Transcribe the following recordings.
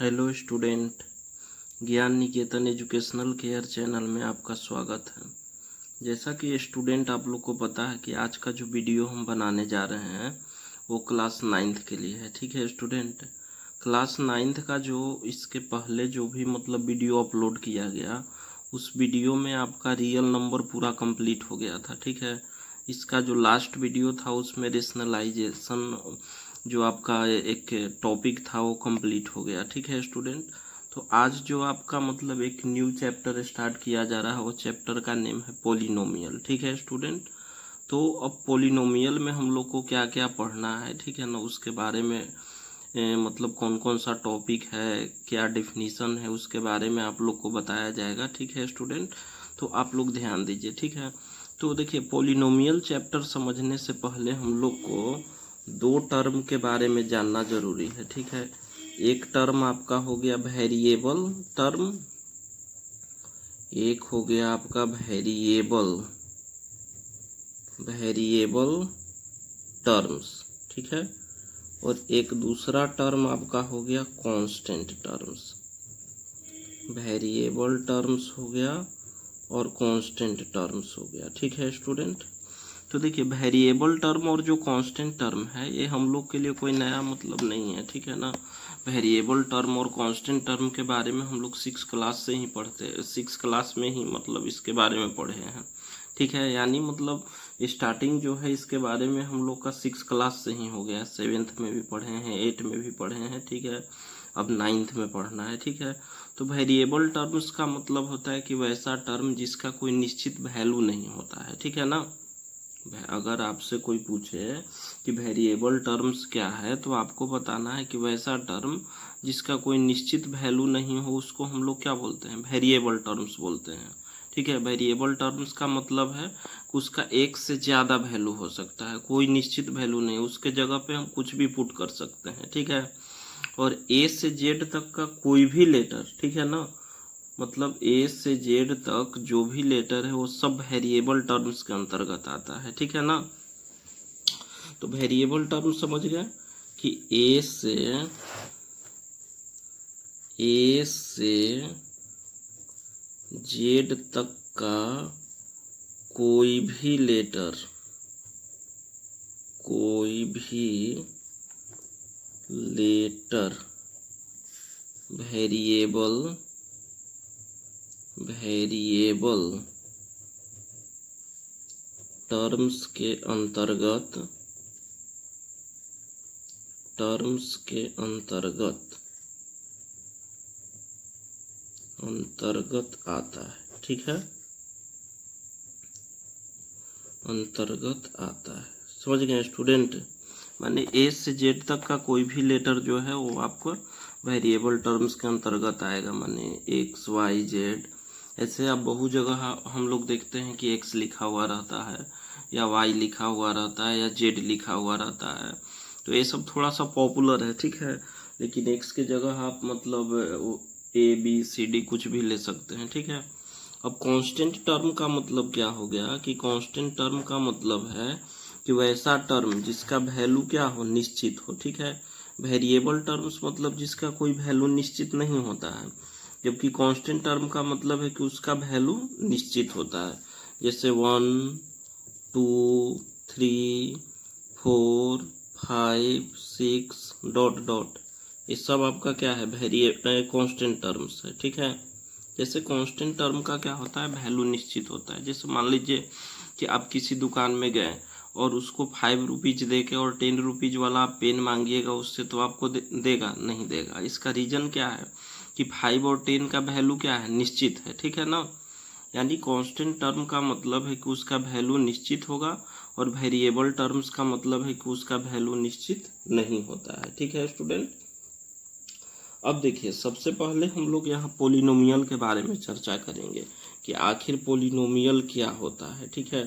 Hello student, ज्ञान निकेतन educational care channel में आपका स्वागत है। जैसा कि स्टूडेंट आप लोग को पता है कि आज का जो वीडियो हम बनाने जा रहे हैं वो क्लास 9th के लिए है। ठीक है स्टूडेंट, क्लास 9th का जो इसके पहले जो भी वीडियो अपलोड किया गया उस वीडियो में आपका रियल नंबर पूरा कंप्लीट हो गया था। ठीक है, इसका जो लास्ट वीडियो था उसमें रेशनलाइजेशन जो आपका एक टॉपिक था वो कंप्लीट हो गया। ठीक है स्टूडेंट, तो आज जो आपका एक न्यू चैप्टर स्टार्ट किया जा रहा है वो चैप्टर का नेम है पोलिनोमियल। ठीक है स्टूडेंट, तो अब पोलिनोमियल में हम लोग को क्या क्या पढ़ना है, ठीक है ना, उसके बारे में कौन कौन सा टॉपिक है, क्या डेफिनीशन है, उसके बारे में आप लोग को बताया जाएगा। ठीक है स्टूडेंट, तो आप लोग ध्यान दीजिए। ठीक है, तो देखिए पोलिनोमियल चैप्टर समझने से पहले हम लोग को दो टर्म के बारे में जानना जरूरी है। ठीक है, एक टर्म आपका हो गया वेरिएबल टर्म, एक हो गया आपका वेरिएबल टर्म्स। ठीक है, और एक दूसरा टर्म आपका हो गया कांस्टेंट टर्म्स। वेरिएबल टर्म्स हो गया और कांस्टेंट टर्म्स हो गया। ठीक है स्टूडेंट, तो देखिए वेरिएबल टर्म और जो कांस्टेंट टर्म है ये हम लोग के लिए कोई नया नहीं है। ठीक है ना, वेरिएबल टर्म और कांस्टेंट टर्म के बारे में हम लोग 6 क्लास से ही पढ़ते हैं, 6 क्लास में ही इसके बारे में पढ़े हैं। ठीक है, यानी स्टार्टिंग जो है इसके बारे में हम लोग का 6 क्लास से ही हो गया। 7th में भी पढ़े हैं, 8 में भी पढ़े हैं। ठीक है, अब 9th में पढ़ना है। ठीक है, तो वेरिएबल टर्म्स का मतलब होता है कि वैसा टर्म जिसका कोई निश्चित वैल्यू नहीं होता है। ठीक है ना, अगर आपसे कोई पूछे कि वेरिएबल टर्म्स क्या है तो आपको बताना है कि वैसा टर्म जिसका कोई निश्चित वैल्यू नहीं हो उसको हम लोग क्या बोलते हैं, वेरिएबल टर्म्स बोलते हैं। ठीक है, वेरिएबल टर्म्स का मतलब है कि उसका एक से ज़्यादा वैल्यू हो सकता है, कोई निश्चित वैल्यू नहीं, उसके जगह पे हम कुछ भी पुट कर सकते हैं। ठीक है, और ए से जेड तक का कोई भी लेटर, ठीक है ना, ए से जेड तक जो भी लेटर है वो सब वेरिएबल टर्म्स के अंतर्गत आता है। ठीक है ना, तो वेरिएबल टर्म समझ गए कि ए से जेड तक का कोई भी लेटर वेरिएबल टर्म्स के अंतर्गत आता है। ठीक है, अंतर्गत आता है। समझ गए स्टूडेंट, माने ए से जेड तक का कोई भी लेटर जो है वो आपको वेरिएबल टर्म्स के अंतर्गत आएगा। माने एक्स वाई जेड, ऐसे आप बहु जगह हम लोग देखते हैं कि एक्स लिखा हुआ रहता है या वाई लिखा हुआ रहता है या जेड लिखा हुआ रहता है, तो ये सब थोड़ा सा पॉपुलर है। ठीक है, लेकिन एक्स के जगह आप ए बी सी डी कुछ भी ले सकते हैं। ठीक है, अब कांस्टेंट टर्म का मतलब क्या हो गया कि कांस्टेंट टर्म का मतलब है कि वैसा टर्म जिसका वैल्यू क्या हो, निश्चित हो। ठीक है, वेरिएबल टर्म्स जिसका कोई वैल्यू निश्चित नहीं होता है, जबकि कांस्टेंट टर्म का मतलब है कि उसका वैल्यू निश्चित होता है। जैसे 1 2 3 4 5 6 डॉट डॉट, ये सब आपका क्या है, कांस्टेंट टर्म्स है। ठीक है, जैसे कांस्टेंट टर्म का क्या होता है, वैल्यू निश्चित होता है। जैसे मान लीजिए कि आप किसी दुकान में गए और उसको 5 रुपीज दे के और 10 रुपीज वाला आप पेन मांगिएगा उससे, तो आपको देगा नहीं देगा। इसका रीजन क्या है कि 5 और 10 का वैल्यू क्या है, निश्चित है। ठीक है ना, यानी कांस्टेंट टर्म का मतलब है कि उसका वैल्यू निश्चित होगा और वेरिएबल टर्म्स का मतलब है कि उसका वैल्यू निश्चित नहीं होता है। ठीक है स्टूडेंट, अब देखिए सबसे पहले हम लोग यहाँ पोलिनोमियल के बारे में चर्चा करेंगे कि आखिर पोलिनोमियल क्या होता है। ठीक है,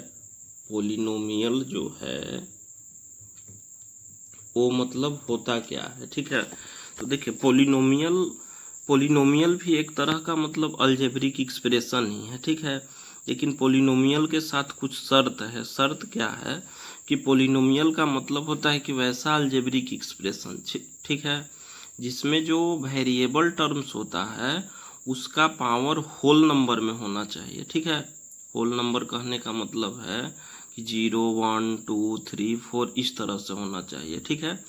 पोलिनोमियल जो है वो होता क्या है। ठीक है, तो देखिए पोलिनोमियल भी एक तरह का अलजेब्रिक एक्सप्रेशन ही है। ठीक है, लेकिन पोलिनोमियल के साथ कुछ शर्त है। शर्त क्या है कि पोलिनोमियल का मतलब होता है कि वैसा अलजेब्रिक एक्सप्रेशन, ठीक है, जिसमें जो वेरिएबल टर्म्स होता है उसका पावर होल नंबर में होना चाहिए, ठीक है। होल नंबर कहने का मतलब है कि 0 1 2 3 4 इस तरह से होना चाहिए, ठीक है।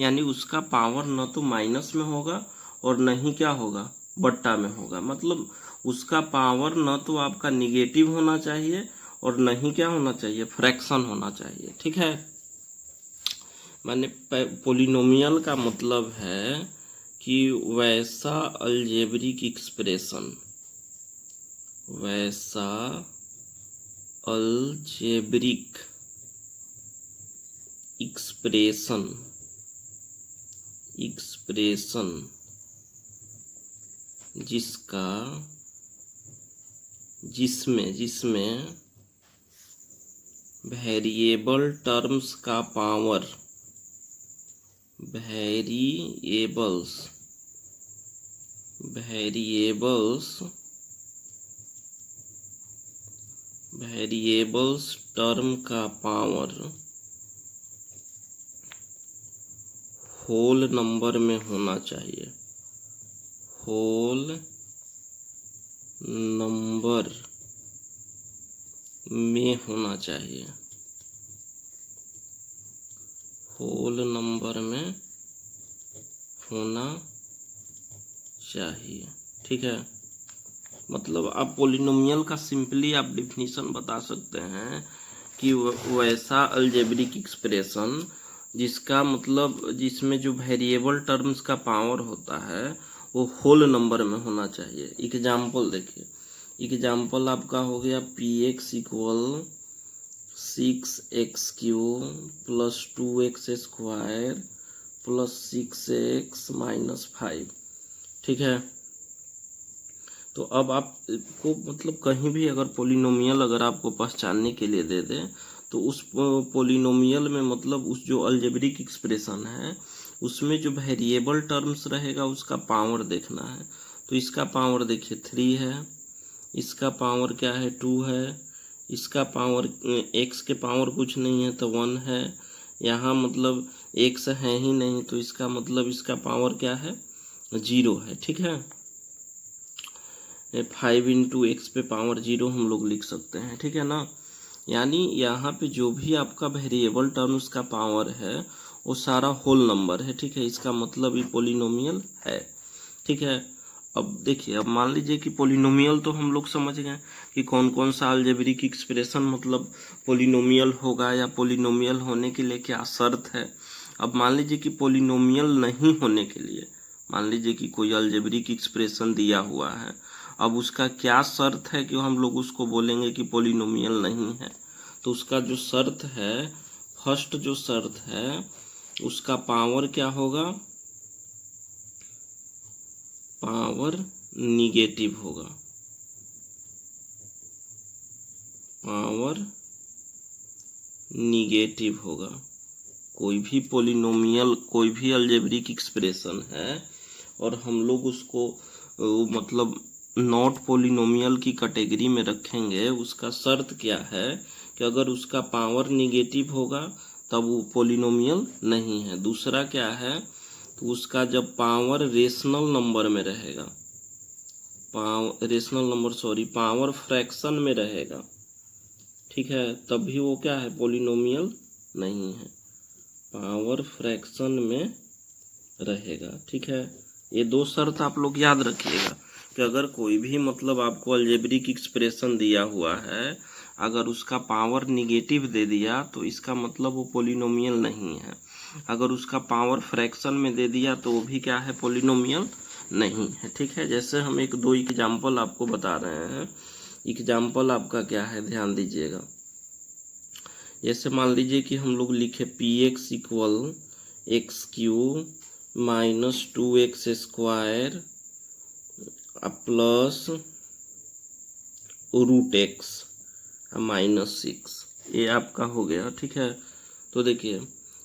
यानी उसका पावर न तो माइनस में होगा और न ही क्या होगा, बट्टा में होगा। मतलब उसका पावर न तो आपका निगेटिव होना चाहिए और न ही क्या होना चाहिए, फ्रैक्शन होना चाहिए, ठीक है। माने पोलिनोमियल का मतलब है कि वैसा अलजेब्रिक एक्सप्रेशन, वैसा अलजेब्रिक एक्सप्रेशन जिसमें वेरिएबल टर्म्स का पावर, वेरिएबल्स टर्म का पावर होल नंबर में होना चाहिए, होल नंबर में होना चाहिए, होल नंबर में होना चाहिए, ठीक है। मतलब आप पोलिनोमियल का सिंपली आप डिफिनीशन बता सकते हैं कि वैसा अलजेब्रिक एक्सप्रेशन जिसका मतलब जिसमें जो वेरिएबल टर्म्स का पावर होता है वो होल नंबर में होना चाहिए। एग्जाम्पल देखिए, एग्जाम्पल आपका हो गया px equal 6x³ plus 2x² plus 6x minus 5, ठीक है। तो अब आपको मतलब कहीं भी अगर पोलिनोमियल अगर आपको पहचानने के लिए दे दे तो उस पोलिनोमियल में मतलब उस जो अलजेब्रिक एक्सप्रेशन है उसमें जो वेरिएबल टर्म्स रहेगा उसका पावर देखना है। तो इसका पावर देखिए 3 है, इसका पावर क्या है 2 है, इसका पावर x के पावर कुछ नहीं है तो 1 है, यहाँ मतलब x है ही नहीं तो इसका मतलब इसका पावर क्या है 0 है, ठीक है। 5 इंटू एक्स पे पावर 0 हम लोग लिख सकते हैं, ठीक है ना। यानी यहाँ पे जो भी आपका वेरिएबल टर्म्स का पावर है वो सारा होल नंबर है, ठीक है। इसका मतलब ये पोलिनोमियल है, ठीक है। अब देखिए, अब मान लीजिए कि पोलिनोमियल तो हम लोग समझ गए कि कौन कौन सा अलजेब्रिक एक्सप्रेशन मतलब पोलिनोमियल होगा या पोलिनोमियल होने के लिए क्या शर्त है। अब मान लीजिए कि पोलिनोमियल नहीं होने के लिए, मान लीजिए कि कोई अलजेब्रिक एक्सप्रेशन दिया हुआ है, अब उसका क्या शर्त है कि हम लोग उसको बोलेंगे कि पोलिनोमियल नहीं है। तो उसका जो शर्त है, फर्स्ट जो शर्त है उसका पावर क्या होगा, पावर निगेटिव होगा, पावर निगेटिव होगा। कोई भी पोलिनोमियल, कोई भी अलजेब्रिक एक्सप्रेशन है और हम लोग उसको मतलब नॉट पोलिनोमियल की कैटेगरी में रखेंगे, उसका शर्त क्या है कि अगर उसका पावर निगेटिव होगा तब वो पोलिनोमियल नहीं है। दूसरा क्या है, तो उसका जब पावर रेशनल नंबर में रहेगा, पावर फ्रैक्शन में रहेगा, ठीक है, तब भी वो क्या है, पोलिनोमियल नहीं है, पावर फ्रैक्शन में रहेगा, ठीक है। ये दो शर्त आप लोग याद रखिएगा कि अगर कोई भी मतलब आपको अलजेब्रिक एक्सप्रेशन दिया हुआ है, अगर उसका पावर निगेटिव दे दिया तो इसका मतलब वो पोलिनोमियल नहीं है। अगर उसका पावर फ्रैक्शन में दे दिया तो वो भी क्या है, पोलिनोमियल नहीं है, ठीक है। जैसे हम एक दो एग्जाम्पल आपको बता रहे हैं। एग्जाम्पल आपका क्या है, ध्यान दीजिएगा। जैसे मान लीजिए कि हम लोग लिखे px equal x³ minus 2x² plus √x minus 6, ये आपका हो गया, ठीक है। तो देखिए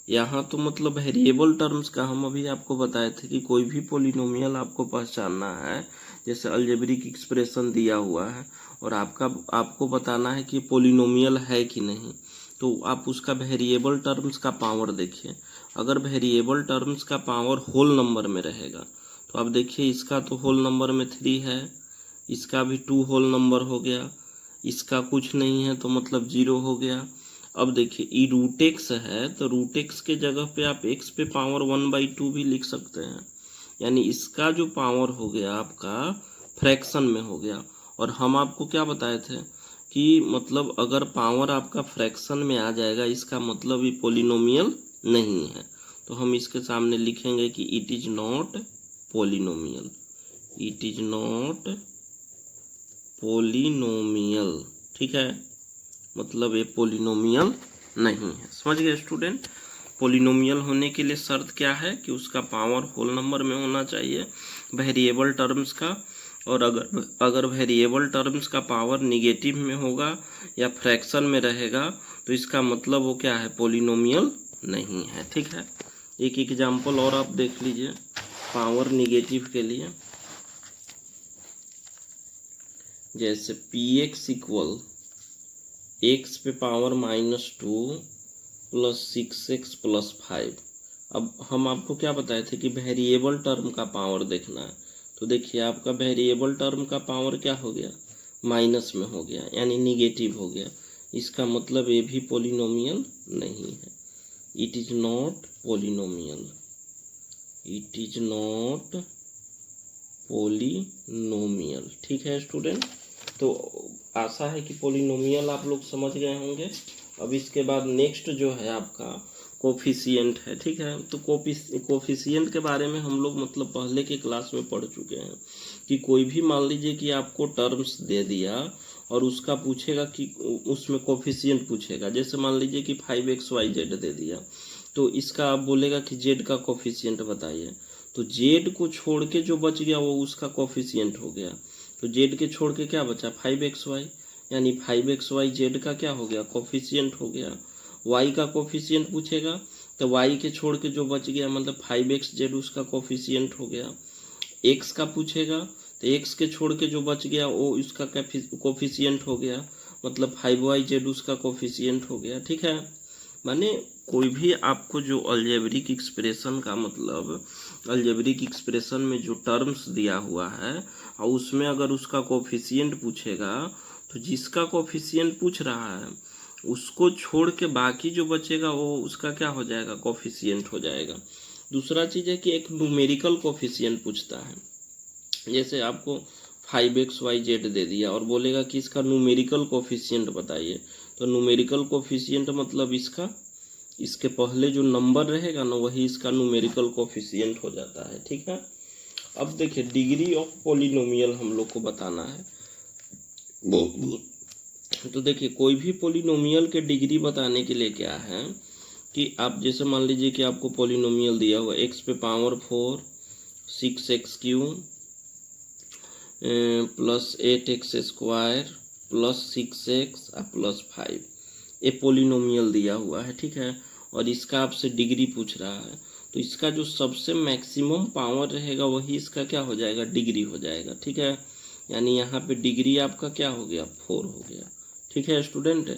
यहाँ तो मतलब वेरिएबल टर्म्स का हम अभी आपको बताए थे कि कोई भी पोलिनोमियल आपको पहचानना है, जैसे अलजेब्रिक एक्सप्रेशन दिया हुआ है और आपको बताना है कि पोलिनोमियल है कि नहीं। तो आप उसका वेरिएबल टर्म्स का पावर देखिए। अगर वेरिएबल टर्म्स का पावर होल नंबर में रहेगा तो आप देखिए इसका तो होल नंबर में 3 है, इसका भी 2 होल नंबर हो गया, इसका कुछ नहीं है तो मतलब 0 हो गया। अब देखिए ई रूट एक्स है तो रूट एक्स के जगह पे आप एक्स पे पावर 1/2 भी लिख सकते हैं, यानी इसका जो पावर हो गया आपका फ्रैक्शन में हो गया। और हम आपको क्या बताए थे कि मतलब अगर पावर आपका फ्रैक्शन में आ जाएगा इसका मतलब ये पॉलिनोमियल नहीं है, तो हम इसके सामने लिखेंगे कि it is not polynomial, it is not polynomial. ठीक है, मतलब ये पॉलिनोमियल नहीं है। समझ गए स्टूडेंट? पॉलिनोमियल होने के लिए शर्त क्या है कि उसका पावर होल नंबर में होना चाहिए वेरिएबल टर्म्स का, और अगर वेरिएबल टर्म्स का पावर निगेटिव में होगा या फ्रैक्शन में रहेगा तो इसका मतलब वो क्या है, पॉलिनोमियल नहीं है। ठीक है, एक एग्जांपल और आप देख लीजिए पावर निगेटिव के लिए, जैसे px इक्वल x पे पावर -2 + 6x + 5। अब हम आपको क्या बताए थे कि वेरिएबल टर्म का पावर देखना है, तो देखिए आपका वेरिएबल टर्म का पावर क्या हो गया, माइनस में हो गया, यानी निगेटिव हो गया। इसका मतलब ये भी पॉलिनोमियल नहीं है, it is not polynomial, it is not polynomial. ठीक है स्टूडेंट, तो आशा है कि पॉलिनोमियल आप लोग समझ गए होंगे। अब इसके बाद नेक्स्ट जो है आपका कोफिशिएंट है। ठीक है, तो कोफिशिएंट के बारे में हम लोग मतलब पहले के क्लास में पढ़ चुके हैं कि कोई भी मान लीजिए कि आपको टर्म्स दे दिया और उसका पूछेगा कि उसमें कोफिशिएंट पूछेगा, जैसे मान लीजिए कि 5xyz दे दिया, तो इसका आप बोलेगा कि z का कोफिशिएंट बताइए, तो z को छोड़ के जो बच गया वो उसका कोफिशिएंट हो गया। तो z के छोड़ के क्या बचा, 5xy, यानी 5xy z का क्या हो गया, कोफिशिएंट हो गया। y का कोफिशिएंट पूछेगा तो y के छोड़ के जो बच गया मतलब 5xz उसका कोफिशिएंट हो गया। x का पूछेगा तो x के छोड़ के जो बच गया वो उसका कोफिशिएंट हो गया, मतलब 5yz उसका कोफिशिएंट हो गया। ठीक है, माने कोई भी आपको जो अलजेब्रिक एक्सप्रेशन का मतलब अलजेब्रिक एक्सप्रेशन में जो टर्म्स दिया हुआ है और उसमें अगर उसका कोफिशिएंट पूछेगा तो जिसका कोफिशिएंट पूछ रहा है उसको छोड़ के बाकी जो बचेगा वो उसका क्या हो जाएगा, कोफिशिएंट हो जाएगा। दूसरा चीज़ है कि एक न्यूमेरिकल कोफिशिएंट पूछता है, जैसे आपको 5xyz दे दिया और बोलेगा कि इसका न्यूमेरिकल कोफिशिएंट बताइए, तो न्यूमेरिकल कोफिशिएंट मतलब इसका इसके पहले जो नंबर रहेगा ना वही इसका न्यूमेरिकल कोफिशिएंट हो जाता है। ठीक है, अब देखिए डिग्री ऑफ पॉलिनोमियल हम लोग को बताना है। तो देखिए कोई भी पॉलिनोमियल के डिग्री बताने के लिए क्या है कि आप जैसे मान लीजिए कि आपको पॉलिनोमियल दिया हुआ x पे पावर 4 6x³ + 8x² + 6x + 5, ये पॉलिनोमियल दिया हुआ है। ठीक है, और इसका आपसे डिग्री पूछ रहा है, तो इसका जो सबसे मैक्सिमम पावर रहेगा वही इसका क्या हो जाएगा, डिग्री हो जाएगा। ठीक है, यानी यहाँ पे डिग्री आपका क्या हो गया, 4 हो गया। ठीक है स्टूडेंट,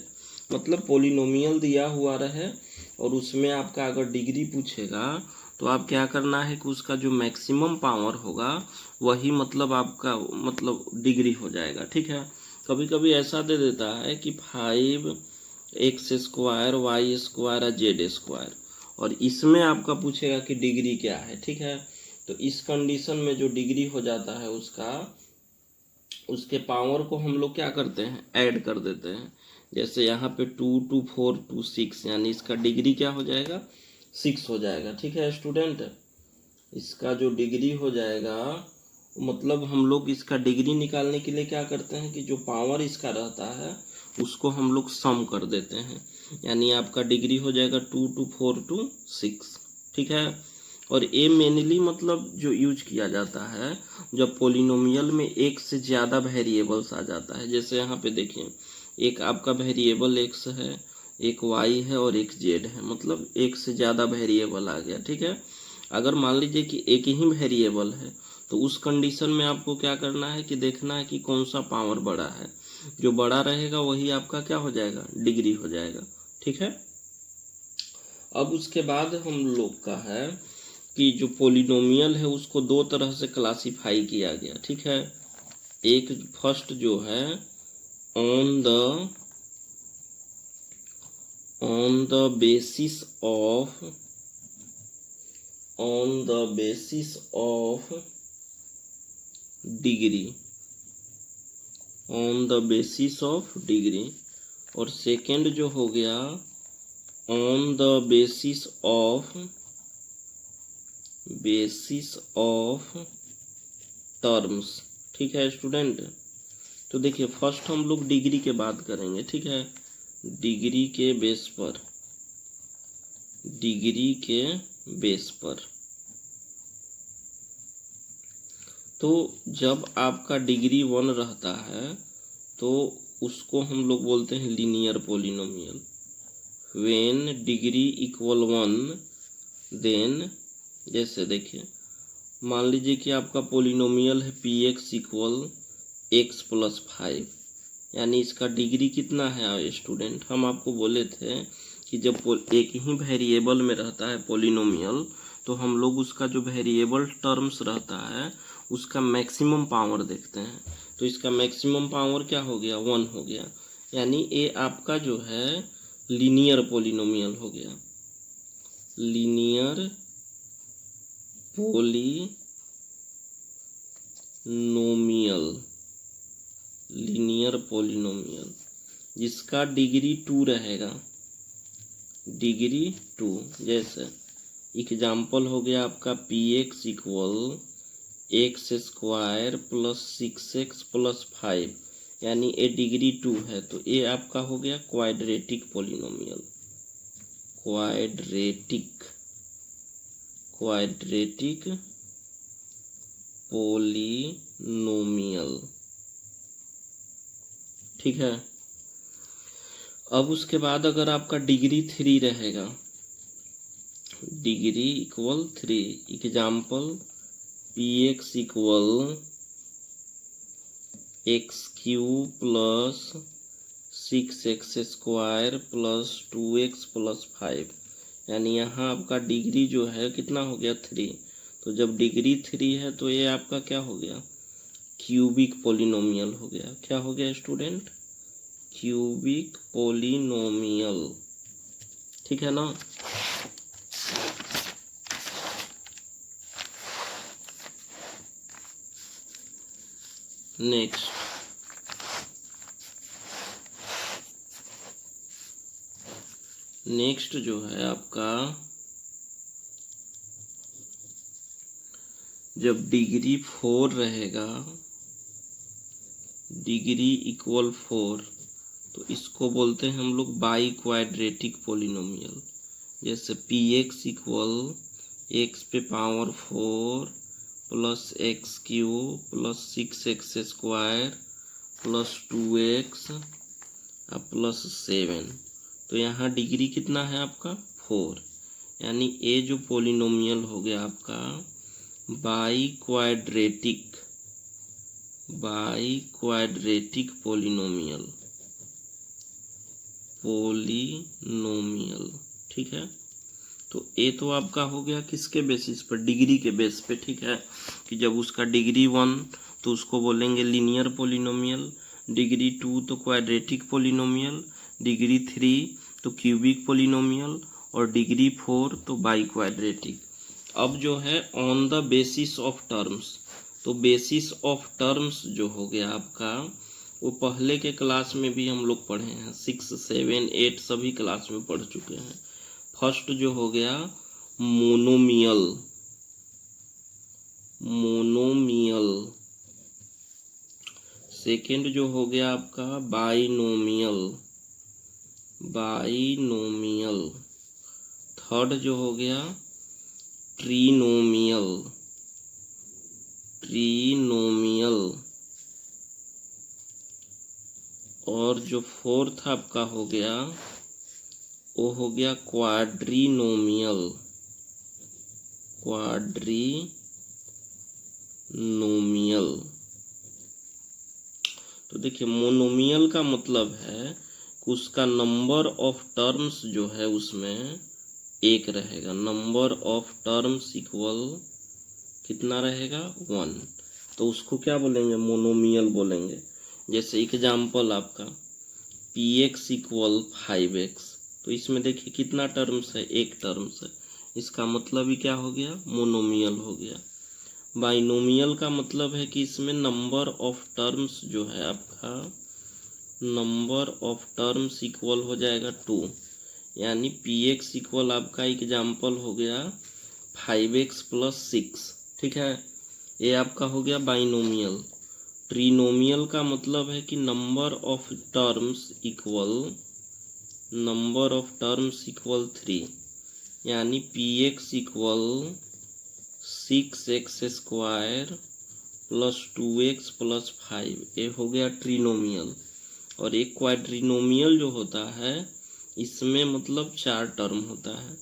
मतलब पॉलिनोमियल दिया हुआ रहे और उसमें आपका अगर डिग्री पूछेगा तो आप क्या करना है कि उसका जो मैक्सिमम पावर होगा वही मतलब आपका मतलब डिग्री हो जाएगा। ठीक है, कभी कभी ऐसा दे देता है कि 5x² y² z² और इसमें आपका पूछेगा कि डिग्री क्या है। ठीक है, तो इस कंडीशन में जो डिग्री हो जाता है उसके पावर को हम लोग क्या करते हैं, ऐड कर देते हैं। जैसे यहाँ पे 2 2 4 2 6, यानी इसका डिग्री क्या हो जाएगा, 6 हो जाएगा। ठीक है स्टूडेंट, इसका जो डिग्री हो जाएगा मतलब हम लोग इसका डिग्री निकालने के लिए क्या करते हैं कि जो पावर इसका रहता है उसको हम लोग सम कर देते हैं, यानी आपका डिग्री हो जाएगा 2 2 4 2 6। ठीक है, और ये मेनली मतलब जो यूज किया जाता है जब पॉलिनोमियल में एक से ज़्यादा वेरिएबल्स आ जाता है। जैसे यहाँ पे देखिए एक आपका वेरिएबल x है, एक y है और एक z है, मतलब एक से ज़्यादा वेरिएबल आ गया। ठीक है, अगर मान लीजिए कि एक ही वेरिएबल है तो उस कंडीशन में आपको क्या करना है कि देखना है कि कौन सा पावर बड़ा है, जो बड़ा रहेगा वही आपका क्या हो जाएगा, डिग्री हो जाएगा। ठीक है। अब उसके बाद हम लोग का है कि जो पोलिनोमियल है उसको दो तरह से क्लासिफाई किया गया, ठीक है। एक फर्स्ट जो है on the basis of degree, on the basis of degree, और सेकंड जो हो गया on the basis of terms, ठीक है स्टूडेंट। तो देखिए फर्स्ट हम लोग डिग्री के बात करेंगे, ठीक है, डिग्री के बेस पर। तो जब आपका डिग्री 1 रहता है तो उसको हम लोग बोलते हैं linear polynomial. When degree equal 1 then, जैसे देखिए मान लीजिए कि आपका पोलिनोमियल है px इक्वल x प्लस 5, यानी इसका डिग्री कितना है स्टूडेंट। हम आपको बोले थे कि जब एक ही वेरिएबल में रहता है पोलिनोमियल तो हम लोग उसका जो वेरिएबल टर्म्स रहता है उसका मैक्सिमम पावर देखते हैं। तो इसका मैक्सिमम पावर क्या हो गया, 1 हो गया, यानी ये आपका जो है लीनियर पोलिनोमियल हो गया, लीनियर पोलिनोमियल जिसका डिग्री 2 रहेगा, डिग्री 2। जैसे एग्जाम्पल हो गया आपका px equal x square plus 6x plus 5, यानी ए डिग्री 2 है, तो ये आपका हो गया क्वाड्रेटिक पोलिनोमियल, क्वाड्रेटिक पोलिनोमियल, ठीक है। अब उसके बाद अगर आपका डिग्री 3 रहेगा, degree equal 3, example px equal x cube plus 6x square plus 2x plus 5, यानी यहाँ आपका डिग्री जो है कितना हो गया 3। तो जब डिग्री 3 है तो ये आपका क्या हो गया, क्यूबिक पोलिनोमियल हो गया। क्या हो गया स्टूडेंट, क्यूबिक पोलिनोमियल, ठीक है ना। नेक्स्ट जो है आपका जब डिग्री 4 रहेगा, डिग्री इक्वल 4, तो इसको बोलते हैं हम लोग बाई क्वाड्रेटिक पोलिनोमियल। जैसे px इक्वल एक्स पे power 4 plus x cube plus 6x square plus 2x plus 7, तो यहाँ डिग्री कितना है आपका 4, यानी ये जो पोलिनोमियल हो गया आपका बाई क्वाड्रेटिक पोलिनोमियल, ठीक है। तो ये तो आपका हो गया किसके बेसिस पर, डिग्री के बेस पे, ठीक है, कि जब उसका डिग्री 1 तो उसको बोलेंगे लीनियर पोलिनोमियल, डिग्री 2 तो क्वाड्रेटिक पोलिनोमियल, डिग्री 3 तो क्यूबिक पोलिनोमियल, और डिग्री 4 तो बाई क्वाड्रेटिक। अब जो है on the basis of terms, तो बेसिस ऑफ टर्म्स जो हो गया आपका वो पहले के क्लास में भी हम लोग पढ़े हैं, 6, 7, 8 सभी क्लास में पढ़ चुके हैं। फर्स्ट जो हो गया मोनोमियल, सेकंड जो हो गया आपका बाइनोमियल, थर्ड जो हो गया ट्रिनोमियल, और जो फोर्थ आपका हो गया वो हो गया क्वाड्रीनोमियल। तो देखिए मोनोमियल का मतलब है उसका नंबर ऑफ टर्म्स जो है उसमें 1 रहेगा। नंबर ऑफ टर्म्स इक्वल कितना रहेगा 1। तो उसको क्या बोलेंगे, मोनोमियल बोलेंगे। जैसे एग्जाम्पल आपका px इक्वल 5x, तो इसमें देखिए कितना टर्म्स है, 1 टर्म्स है। इसका मतलब ही क्या हो गया, मोनोमियल हो गया। बाइनोमियल का मतलब है कि इसमें नंबर ऑफ टर्म्स जो है आपका, नंबर ऑफ टर्म्स इक्वल हो जाएगा 2, यानी px इक्वल आपका एग्जाम्पल हो गया 5x प्लस 6। ठीक है, ये आपका हो गया बाइनोमियल। ट्रिनोमियल का मतलब है कि नंबर ऑफ टर्म्स इक्वल 3, यानी px equal 6x square plus 2x plus 5, ये हो गया ट्रिनोमियल। और एक क्वाड्रिनोमियल जो होता है इसमें मतलब 4 टर्म होता है,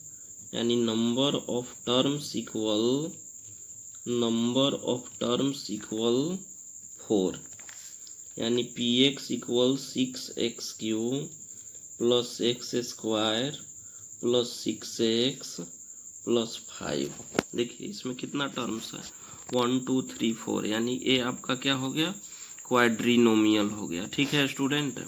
यानी नंबर ऑफ टर्म्स इक्वल 4, यानी px equal 6x³ plus x square plus 6x plus 5। देखिए इसमें कितना टर्म्स है, 1 2 3 4, यानी ये आपका क्या हो गया, क्वाड्रिनोमियल हो गया। ठीक है स्टूडेंट।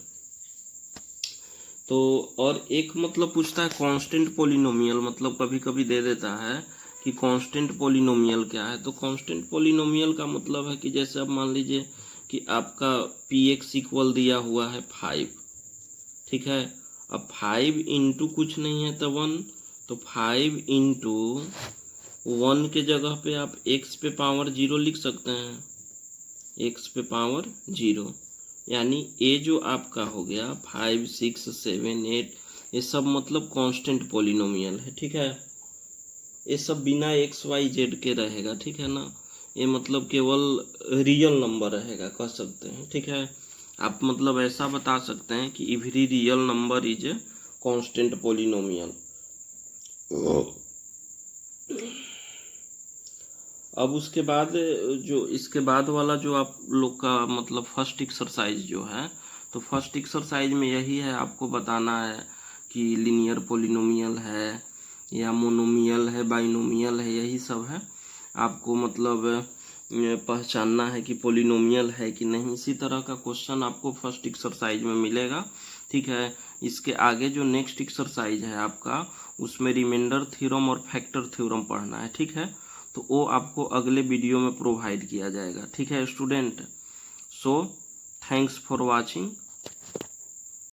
तो और एक मतलब पूछता है कांस्टेंट पोलिनोमियल, मतलब कभी कभी दे देता है कि कांस्टेंट पोलिनोमियल क्या है। तो कांस्टेंट पोलिनोमियल का मतलब है कि जैसे अब मान लीजिए कि आपका px इक्वल दिया हुआ है 5, ठीक है। अब 5 इंटू कुछ नहीं है तो 1, तो 5 इंटू 1 के जगह पे आप x पे पावर 0 लिख सकते हैं, x पे पावर 0, यानी ये जो आपका हो गया 5 6 7 8, ये सब मतलब कांस्टेंट पोलिनोमियल है। ठीक है, ये सब बिना x y z के रहेगा। ठीक है ना, ये मतलब केवल रियल नंबर रहेगा कह सकते हैं। ठीक है, आप मतलब ऐसा बता सकते हैं कि every real number is a constant polynomial. अब उसके बाद जो इसके बाद वाला जो आप लोग का मतलब फर्स्ट एक्सरसाइज जो है, तो फर्स्ट एक्सरसाइज में यही है, आपको बताना है कि लीनियर पोलिनोमियल है या मोनोमियल है, बाइनोमियल है, यही सब है। आपको मतलब पहचानना है कि पोलिनोमियल है कि नहीं। इसी तरह का क्वेश्चन आपको फर्स्ट एक्सरसाइज में मिलेगा। ठीक है, इसके आगे जो नेक्स्ट एक्सरसाइज है आपका, उसमें रिमाइंडर थ्योरम और फैक्टर थ्योरम पढ़ना है। ठीक है, तो वो आपको अगले वीडियो में प्रोवाइड किया जाएगा। ठीक है student, so thanks for watching.